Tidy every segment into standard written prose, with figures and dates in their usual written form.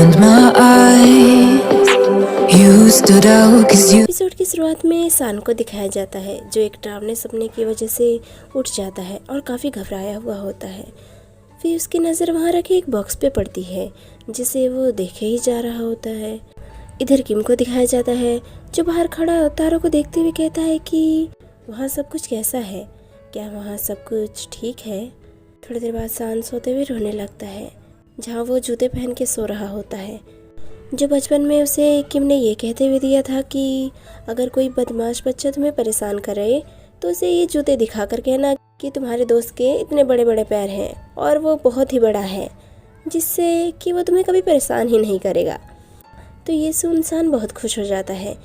opened my eyes. You stood out 'cause you. Episode की शुरुआत में सान को दिखाया जाता है जो एक डरावने सपने की वजह से उठ जाता है और काफ़ी घबराया हुआ होता है। फिर उसकी नज़र वहाँ रखे एक बॉक्स पे पड़ती है जिसे वो देखे ही जा रहा होता है। इधर किम को दिखाया जाता है जो बाहर खड़ा तारों को देखते हुए कहता है कि वहाँ सब कुछ कैसा है, क्या वहाँ सब कुछ ठीक है। थोड़ी देर बाद सान सोते हुए रोने लगता है जहाँ वो जूते पहन के सो रहा होता है, जो बचपन में उसे किम ने ये कहते हुए दिया था कि अगर कोई बदमाश बच्चा तुम्हें परेशान करे तो उसे ये जूते दिखा कर कहना कि तुम्हारे दोस्त के इतने बड़े बड़े पैर हैं और वो बहुत ही बड़ा है, जिससे कि वो तुम्हें कभी परेशान ही नहीं करेगा। तो ये सुन सान बहुत खुश हो जाता है।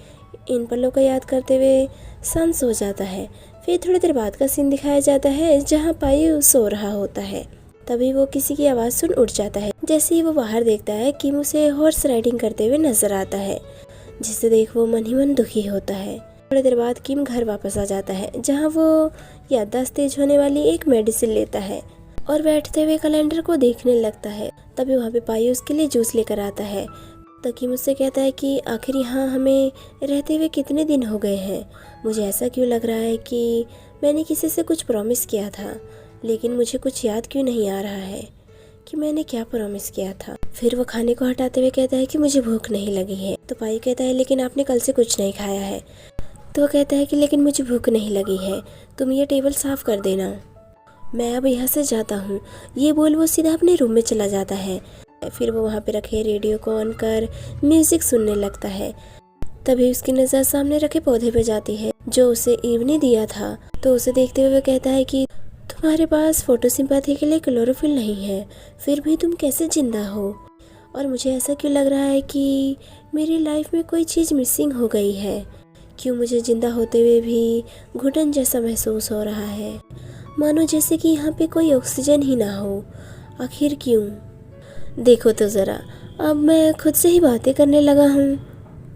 इन पलों को याद करते हुए सान सो जाता है। फिर थोड़ी देर बाद का सीन दिखाया जाता है जहाँ पायु सो रहा होता है। तभी वो किसी की आवाज़ सुन उठ जाता है। जैसे ही वो बाहर देखता है किम उसे हॉर्स राइडिंग करते हुए नजर आता है, जिसे देख वो मन ही मन दुखी होता है। थोड़ी देर बाद किम घर वापस आ जाता है जहाँ वो याददाश्त तेज होने वाली एक मेडिसिन लेता है और बैठते हुए कैलेंडर को देखने लगता है। तभी वहाँ पे पायु उसके लिए जूस लेकर आता है। तो किम उससे कहता है कि आखिर यहाँ हमें रहते हुए कितने दिन हो गए हैं। मुझे ऐसा क्यों लग रहा है कि मैंने किसी से कुछ प्रॉमिस किया था, लेकिन मुझे कुछ याद क्यों नहीं आ रहा है कि मैंने क्या प्रॉमिस किया था। फिर वो खाने को हटाते हुए कहता है कि मुझे भूख नहीं लगी है। तो पायु कहता है लेकिन आपने कल से कुछ नहीं खाया है। तो वो कहता है कि लेकिन मुझे भूख नहीं लगी है, तुम ये टेबल साफ कर देना, मैं अब यहाँ से जाता हूँ। ये बोल वो सीधा अपने रूम में चला जाता है। फिर वो वहाँ पे रखे रेडियो को ऑन कर म्यूजिक सुनने लगता है। तभी उसकी नज़र सामने रखे पौधे पे जाती है जो उसे ईव ने दिया था। तो उसे देखते हुए वो कहता है कि तुम्हारे पास फोटोसिंपैथी के लिए क्लोरोफिल नहीं है, फिर भी तुम कैसे जिंदा हो। और मुझे ऐसा क्यों लग रहा है कि मेरी लाइफ में कोई चीज़ मिसिंग हो गई है। क्यों मुझे जिंदा होते हुए भी घुटन जैसा महसूस हो रहा है, मानो जैसे कि यहाँ पे कोई ऑक्सीजन ही ना हो। आखिर क्यों? देखो तो ज़रा, अब मैं खुद से ही बातें करने लगा हूँ।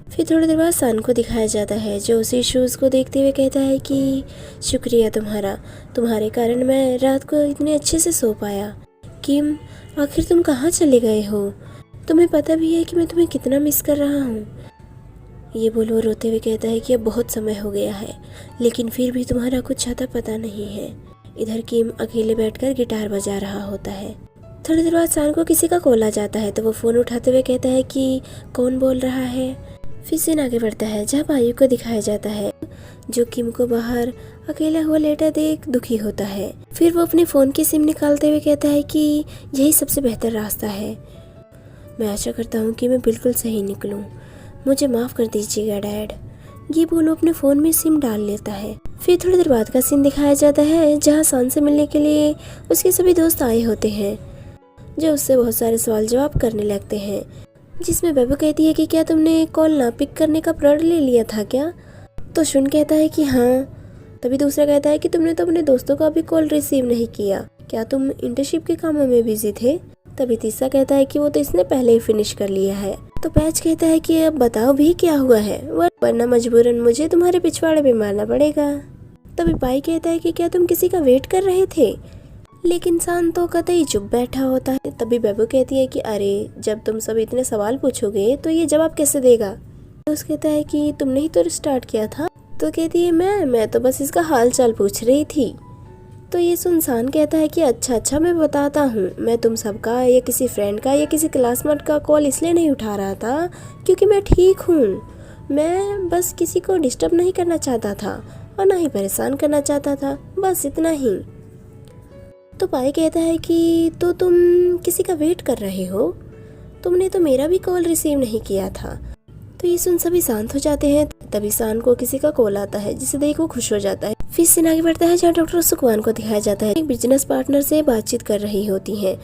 फिर थोड़ी देर बाद सान को दिखाया जाता है जो उसी शूज़ को देखते हुए कहता है कि शुक्रिया तुम्हारे कारण मैं रात को इतने अच्छे से सो पाया। किम, आखिर तुम कहाँ चले गए हो? तुम्हें पता भी है कि मैं तुम्हें कितना मिस कर रहा हूँ। ये बोल वो रोते हुए कहता है कि अब बहुत समय हो गया है, लेकिन फिर भी तुम्हारा कुछ आता पता नहीं है। इधर किम अकेले बैठकर गिटार बजा रहा होता है। थोड़ी देर बाद सान को किसी का कॉल आ जाता है तो वो फ़ोन उठाते हुए कहता है कि कौन बोल रहा है। फिर सीन आगे बढ़ता है जहाँ पायु को दिखाया जाता है जो किम को बाहर अकेला हुआ लेटा देख दुखी होता है। फिर वो अपने फ़ोन की सिम निकालते हुए कहता है कि यही सबसे बेहतर रास्ता है। मैं आशा करता हूँ कि मैं बिल्कुल सही निकलूँ, मुझे माफ़ कर दीजिएगा डैड। ये बोलो अपने फ़ोन में सिम डाल लेता है। फिर थोड़ी देर बाद का सीन दिखाया जाता है जहाँ सान से मिलने के लिए उसके सभी दोस्त आए होते हैं जो उससे बहुत सारे सवाल जवाब करने लगते हैं, जिसमें बेबू कहती है कि क्या तुमने कॉल ना पिक करने का प्रण ले लिया था क्या? तो शुन कहता है कि हाँ। तभी दूसरा कहता है कि तुमने तो अपने दोस्तों का भी कॉल रिसीव नहीं किया, क्या तुम इंटर्नशिप के कामों में बिजी थे? तभी तीसरा कहता है कि वो तो इसने पहले ही फिनिश कर लिया है। तो पैच कहता है कि अब बताओ भी क्या हुआ है, वरना मजबूरन मुझे तुम्हारे पिछवाड़े पे मारना पड़ेगा। तभी पाई कहता है कि क्या तुम किसी का वेट कर रहे थे? लेकिन सान तो कतई चुप बैठा होता है। तभी बेबू कहती है कि अरे जब तुम सब इतने सवाल पूछोगे तो ये जवाब कैसे देगा। तो उस कहता है कि तुमने ही तो स्टार्ट किया था। तो कहती है मैं तो बस इसका हाल चाल पूछ रही थी। तो ये सुनसान कहता है कि अच्छा मैं बताता हूँ, मैं तुम सबका या किसी फ्रेंड का या किसी क्लासमेट का कॉल इसलिए नहीं उठा रहा था क्योंकि मैं ठीक हूँ। मैं बस किसी को डिस्टर्ब नहीं करना चाहता था और ना ही परेशान करना चाहता था, बस इतना ही। तो पाई कहता है कि तो तुम किसी का वेट कर रहे हो, तुमने तो मेरा भी कॉल रिसीव नहीं किया था। तो ये सुन सभी शांत हो जाते हैं। तभी सान को किसी का कॉल आता है जिसे देख वो खुश हो जाता है। फिर सीन आगे बढ़ता है जहाँ डॉक्टर सुकवान को दिखाया जाता है एक बिजनेस पार्टनर से बातचीत कर रही होती हैं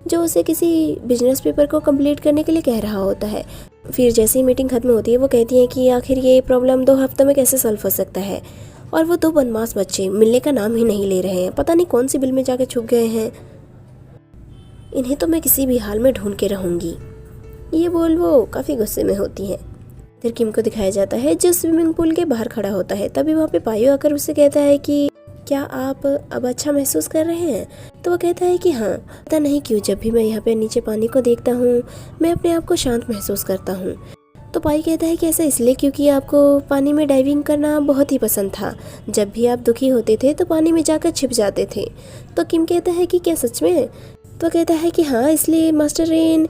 जो उसे किसी बिजनेस पेपर को कंप्लीट करने के लिए कह रहा होता है। फिर जैसे ही मीटिंग खत्म होती है वो कहती है कि आखिर ये प्रॉब्लम 2 हफ्तों में कैसे सॉल्व हो सकता है। और वो 2 बदमाश बच्चे मिलने का नाम ही नहीं ले रहे हैं, पता नहीं कौन सी बिल में जाके छुप गए हैं। इन्हें तो मैं किसी भी हाल में ढूंढ के रहूंगी। ये बोल वो काफ़ी गुस्से में होती है। फिर किम को दिखाया जाता है जो स्विमिंग पूल के बाहर खड़ा होता है। तभी वहाँ पे पायु आकर उससे कहता है कि क्या आप अब अच्छा महसूस कर रहे हैं? तो वो कहता है कि हाँ, पता नहीं क्यों जब भी मैं यहाँ पे नीचे पानी को देखता हूँ मैं अपने आप को शांत महसूस करता हूँ। तो पाई कहता है कि ऐसा इसलिए क्योंकि आपको पानी में डाइविंग करना बहुत ही पसंद था। जब भी आप दुखी होते थे तो पानी में जाकर छिप जाते थे। तो किम कहता है कि क्या सच में? तो कहता है कि हाँ, इसलिए मास्टर रेन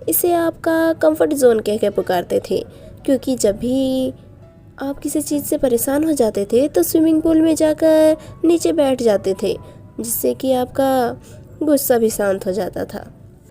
इसे आपका कंफर्ट जोन कह के पुकारते थे, क्योंकि जब भी आप किसी चीज़ से परेशान हो जाते थे तो स्विमिंग पूल में जाकर नीचे बैठ जाते थे, जिससे कि आपका गुस्सा भी शांत हो जाता था।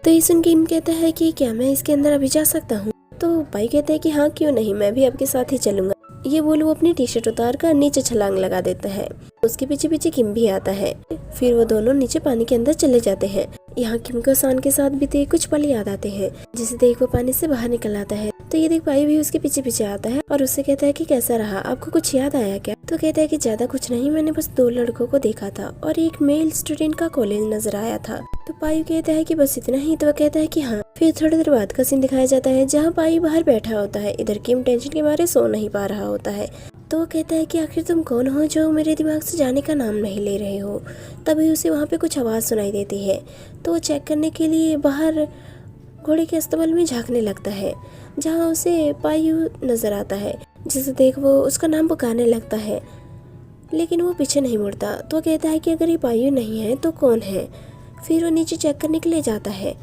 तो ये सुन किम कहता है कि क्या मैं इसके अंदर अभी जा सकता हूँ? तो पाई कहता है कि हाँ, क्यों नहीं, मैं भी आपके साथ ही चलूंगा। ये बोल वो अपनी टी शर्ट उतार कर नीचे छलांग लगा देता है। उसके पीछे पीछे किम भी आता है। फिर वो दोनों नीचे पानी के अंदर चले जाते हैं। यहाँ किम को सान के साथ बीते कुछ पल याद आते हैं, जिसे देख वो पानी से बाहर निकल आता है। तो ये देख पाई भी उसके पीछे पीछे आता है और उससे कहता है कि कैसा रहा, आपको कुछ याद आया क्या? तो कहता है कि ज्यादा कुछ नहीं, मैंने बस 2 लड़कों को देखा था और एक मेल स्टूडेंट का कॉलेज नजर आया था। तो पाई कहता है कि बस इतना ही? तो वह कहता है कि हाँ। फिर थोड़ी देर बाद का सीन दिखाया जाता है जहाँ पाई बाहर बैठा होता है। इधर किम टेंशन के मारे सो नहीं पा रहा होता है। तो वो कहता है कि आखिर तुम कौन हो जो मेरे दिमाग से जाने का नाम नहीं ले रहे हो? तभी उसे वहाँ पे कुछ आवाज़ सुनाई देती है। तो वो चेक करने के लिए बाहर घोड़े के अस्तबल में झांकने लगता है, जहाँ उसे पायु नजर आता है, जिसे देख वो उसका नाम पुकारने लगता है, लेकिन वो पीछे नहीं मुड़ता। तो वो कहता है कि अगर ये पायु नहीं है तो कौन है? फिर वो नीचे चेक करने के लिए जाता है,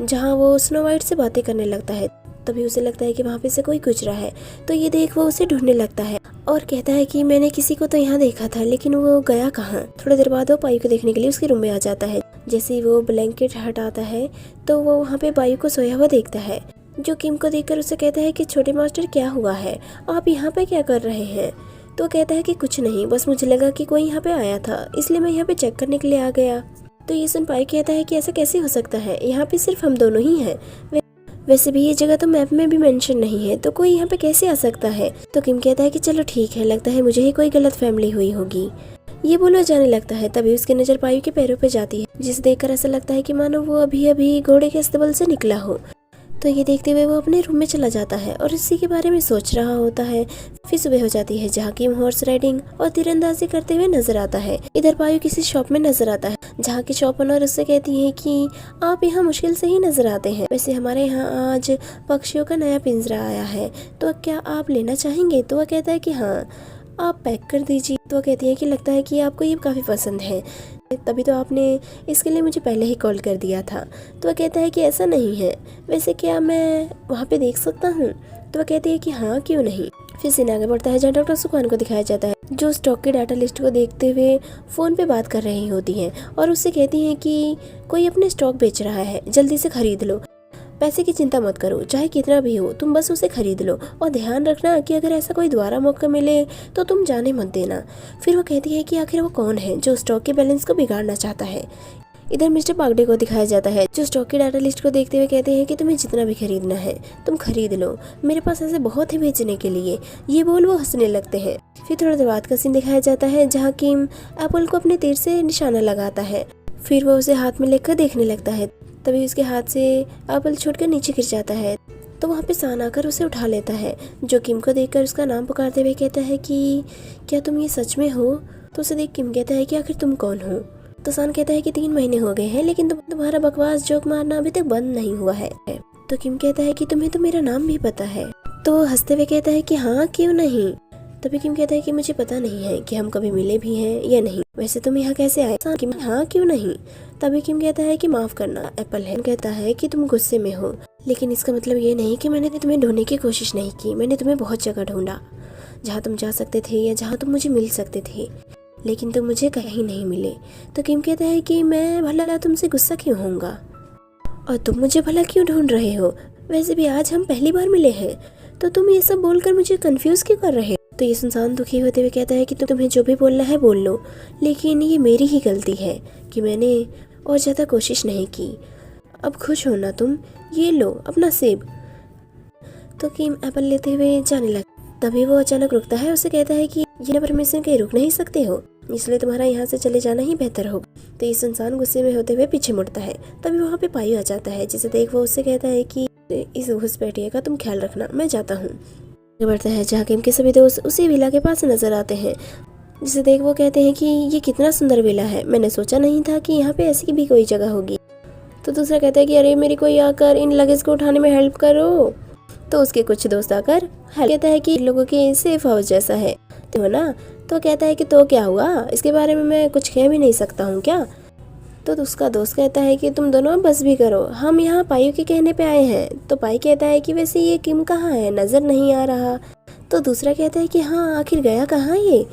जहाँ वो स्नो वाइट से बातें करने लगता है। तभी उसे लगता है कि वहाँ पे से कोई गुजरा है। तो ये देख वो उसे ढूंढने लगता है और कहता है कि मैंने किसी को तो यहाँ देखा था, लेकिन वो गया कहाँ? थोड़ी देर बाद वो पायु को देखने के लिए उसके रूम में आ जाता है। जैसे ही वो ब्लैंकेट हटाता है तो वो वहाँ पे पायु को सोया हुआ देखता है, जो किम को देखकर उसे कहता है कि छोटे मास्टर, क्या हुआ है, आप यहाँ पे क्या कर रहे हैं? तो कहता है कि कुछ नहीं, बस मुझे लगा कि कोई यहाँ पे आया था, इसलिए मैं यहाँ पे चेक करने के लिए आ गया। तो ये सुन पाई कहता है कि ऐसा कैसे हो सकता है, यहाँ पे सिर्फ हम दोनों ही हैं। वैसे भी ये जगह तो मैप में भी मेंशन नहीं है, तो कोई यहाँ पे कैसे आ सकता है? तो किम कहता है कि चलो ठीक है, लगता है मुझे ही कोई गलत फैमिली हुई होगी। ये बोला जाने लगता है। तभी उसकी नजर पायु के पैरों पे जाती है, जिसे देखकर ऐसा लगता है कि मानो वो अभी अभी घोड़े के अस्तबल से निकला हो। तो ये देखते हुए वो अपने रूम में चला जाता है और इसी के बारे में सोच रहा होता है। फिर सुबह हो जाती है, जहाँ किम हॉर्स राइडिंग और तीरंदाजी करते हुए नजर आता है। इधर पायु किसी शॉप में नजर आता है, जहाँ की शॉप ओनर उससे कहती है कि आप यहाँ मुश्किल से ही नजर आते हैं, वैसे हमारे यहाँ आज पक्षियों का नया पिंजरा आया है, तो क्या आप लेना चाहेंगे? तो वह कहता है कि हाँ, आप पैक कर दीजिए। तो वह कहती है कि लगता है कि आपको ये काफ़ी पसंद है, तभी तो आपने इसके लिए मुझे पहले ही कॉल कर दिया था। तो वह कहता है कि ऐसा नहीं है, वैसे क्या मैं वहाँ पे देख सकता हूँ? तो वह कहती है कि हाँ, क्यों नहीं। फिर सीन आगे बढ़ता है, जहाँ डॉक्टर सुखान को दिखाया जाता है, जो स्टॉक के डाटा लिस्ट को देखते हुए फ़ोन पे बात कर रही होती हैं और उससे कहती हैं कि कोई अपने स्टॉक बेच रहा है, जल्दी से खरीद लो, पैसे की चिंता मत करो, चाहे कितना भी हो, तुम बस उसे खरीद लो और ध्यान रखना कि अगर ऐसा कोई दोबारा मौका मिले तो तुम जाने मत देना। फिर वो कहती है कि आखिर वो कौन है जो स्टॉक के बैलेंस को बिगाड़ना चाहता है। इधर मिस्टर पागडे को दिखाया जाता है, जो स्टॉक की डाटा लिस्ट को देखते हुए कहते हैं कि तुम्हें जितना भी खरीदना है तुम खरीद लो, मेरे पास ऐसे बहुत ही बेचने के लिए। ये बोल वो हंसने लगते हैं। फिर थोड़ी देर बाद का सीन दिखाया जाता है, जहाँ किम एप्पल को अपने तीर से निशाना लगाता है। फिर वो उसे हाथ में लेकर देखने लगता है। तभी उसके हाथ से एप्पल छूटकर नीचे गिर जाता है। तो वहाँ पे सान आकर उसे उठा लेता है, जो किम को देखकर उसका नाम पुकारते हुए कहता है कि क्या तुम ये सच में हो? तो उसे देख किम कहता है कि आखिर तुम कौन हो? तो सान कहता है कि 3 महीने हो गए हैं, लेकिन तुम्हारा बकवास जोक मारना अभी तक बंद नहीं हुआ है। तो किम कहता है कि तुम्हें तो मेरा नाम भी पता है। तो हंसते हुए कहता है कि हाँ, क्यों नहीं। तभी किम कहता है कि मुझे पता नहीं है कि हम कभी मिले भी हैं या नहीं, वैसे तुम यहाँ कैसे आए? किम हाँ, क्यों नहीं। तभी किम कहता है कि माफ करना, एप्पल है कहता है कि तुम गुस्से में हो, लेकिन इसका मतलब ये नहीं कि मैंने तुम्हें ढूंढने की कोशिश नहीं की। मैंने तुम्हें बहुत जगह ढूंढा, जहाँ तुम जा सकते थे या जहाँ तुम मुझे मिल सकते थे, लेकिन तुम मुझे कहीं नहीं मिले। तो किम कहता है कि मैं भला तुमसे गुस्सा क्यों होऊंगा, और तुम मुझे भला क्यों ढूंढ रहे हो? वैसे भी आज हम पहली बार मिले हैं, तो तुम ये सब बोलकर मुझे कंफ्यूज क्यों कर रहे हो? तो ये सुनसान दुखी होते हुए कहता है कि तुम्हें जो भी बोलना है बोल लो, लेकिन ये मेरी ही गलती है कि मैंने और ज़्यादा कोशिश नहीं की। अब खुश हो ना तुम, ये लो अपना सेब। तो किम एप्पल लेते हुए जाने लगता। तभी वो अचानक रुकता है, उसे कहता है कि ये परमिशन के रुक नहीं सकते हो, इसलिए तुम्हारा यहाँ से चले जाना ही बेहतर होगा। तो ये सुनसान गुस्से में होते हुए पीछे मुड़ता है। तभी वहाँ पे पायु आ जाता है, जिसे देख वो उससे कहता है कि इस घुसपैठिए का तुम ख्याल रखना, मैं जाता हूँ। बढ़ता है, जहाँ किम के सभी दोस्त उसी विला के पास नजर आते हैं। जिसे देख वो कहते हैं कि ये कितना सुंदर विला है, मैंने सोचा नहीं था कि यहाँ पे ऐसी भी कोई जगह होगी। तो दूसरा कहता है कि अरे मेरी कोई आकर इन लगेज को उठाने में हेल्प करो। तो उसके कुछ दोस्त आकर कहता है कि लोगों के सेफ हाउस जैसा है तो ना। तो कहता है कि तो क्या हुआ, इसके बारे में मैं कुछ कह भी नहीं सकता हूँ क्या। तो उसका दोस्त कहता है कि तुम दोनों बस भी करो, हम यहाँ पायु के कहने पे आए हैं। तो पाई कहता है कि वैसे ये किम कहाँ है, नजर नहीं आ रहा। तो दूसरा कहता है कि हाँ आखिर गया कहाँ ये।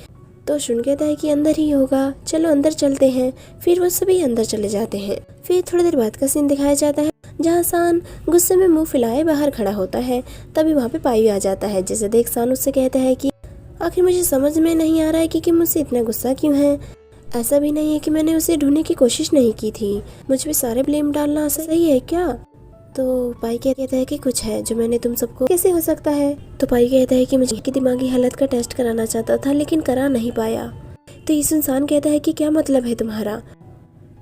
तो शुन कहता है कि अंदर ही होगा, चलो अंदर चलते हैं। फिर वो सभी अंदर चले जाते हैं। फिर थोड़ी देर बाद का सीन दिखाया जाता है जहाँ सान गुस्से में मुंह फैलाए बाहर खड़ा होता है। तभी वहाँ पे पायु आ जाता है, जिसे देख सान उससे कहता है कि आखिर मुझे समझ में नहीं आ रहा है कि मुझसे इतना गुस्सा क्यों है। ऐसा भी नहीं है कि मैंने उसे ढूंढने की कोशिश नहीं की थी, मुझ पे सारे ब्लेम डालना सही है क्या। तो पाई कहता है कि कुछ है जो मैंने तुम सबको, कैसे हो सकता है। तो पाई कहता है कि मुझे की दिमागी हालत का टेस्ट कराना चाहता था लेकिन करा नहीं पाया। तो ये इंसान कहता है कि क्या मतलब है तुम्हारा।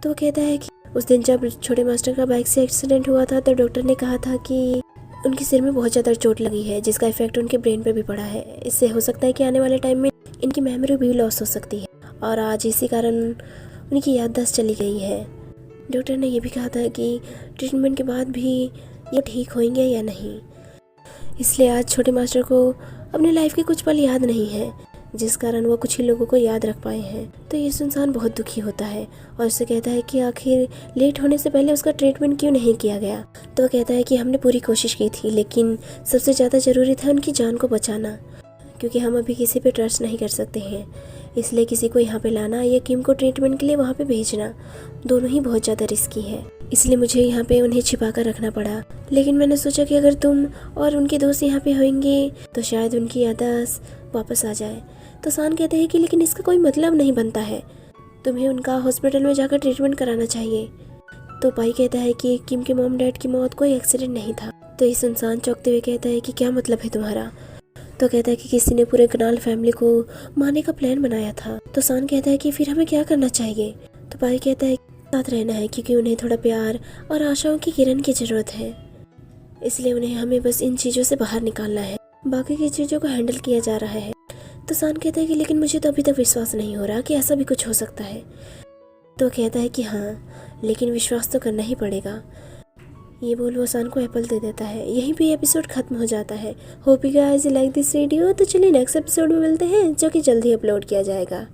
तो कहता है कि उस दिन जब छोटे मास्टर का बाइक से एक्सीडेंट हुआ था तो डॉक्टर ने कहा था कि उनके सिर में बहुत ज़्यादा चोट लगी है जिसका इफेक्ट उनके ब्रेन पे भी पड़ा है। इससे हो सकता है कि आने वाले टाइम में इनकी मेमोरी भी लॉस हो सकती है और आज इसी कारण उनकी याददाश्त चली गई है। डॉक्टर ने यह भी कहा था कि ट्रीटमेंट के बाद भी ये ठीक होंगे या नहीं, इसलिए आज छोटे मास्टर को अपनी लाइफ के कुछ पल याद नहीं है जिस कारण वो कुछ ही लोगों को याद रख पाए हैं। तो ये इंसान बहुत दुखी होता है और उससे कहता है कि आखिर लेट होने से पहले उसका ट्रीटमेंट क्यों नहीं किया गया। तो वो कहता है कि हमने पूरी कोशिश की थी लेकिन सबसे ज़्यादा ज़रूरी था उनकी जान को बचाना, क्योंकि हम अभी किसी पे ट्रस्ट नहीं कर सकते हैं। इसलिए किसी को यहाँ पे लाना या किम को ट्रीटमेंट के लिए वहाँ पे भेजना दोनों ही बहुत ज़्यादा रिस्की है, इसलिए मुझे यहाँ पे उन्हें छिपा कर रखना पड़ा। लेकिन मैंने सोचा कि अगर तुम और उनके दोस्त यहाँ पे होंगे तो शायद उनकी याददाश्त वापस आ जाए। तो सान कहते हैं कि लेकिन इसका कोई मतलब नहीं बनता है, तुम्हें उनका हॉस्पिटल में जाकर ट्रीटमेंट कराना चाहिए। तो पाई कहता है कि किम के मॉम डैड की मौत कोई एक्सीडेंट नहीं था। तो इस इंसान चौंकते हुए कहता है कि क्या मतलब है तुम्हारा। तो कहता है कि किसी ने पूरे कनाल फैमिली को मारने का प्लान बनाया था। तो सान कहता है कि फिर हमें क्या करना चाहिए। तो पाई कहता है साथ रहना है क्योंकि उन्हें थोड़ा प्यार और आशाओं की किरण की जरूरत है, इसलिए उन्हें हमें बस इन चीज़ों से बाहर निकालना है, बाकी की चीज़ों को हैंडल किया जा रहा है। तो सान कहता है कि लेकिन मुझे तो अभी तक विश्वास नहीं हो रहा कि ऐसा भी कुछ हो सकता है। तो कहता है कि हाँ लेकिन विश्वास तो करना ही पड़ेगा। ये बोल वो सान को एप्पल दे देता है। यहीं पे एपिसोड खत्म हो जाता है। Hope you guys like this video. तो चलिए नेक्स्ट एपिसोड में मिलते हैं जो कि जल्द ही अपलोड किया जाएगा।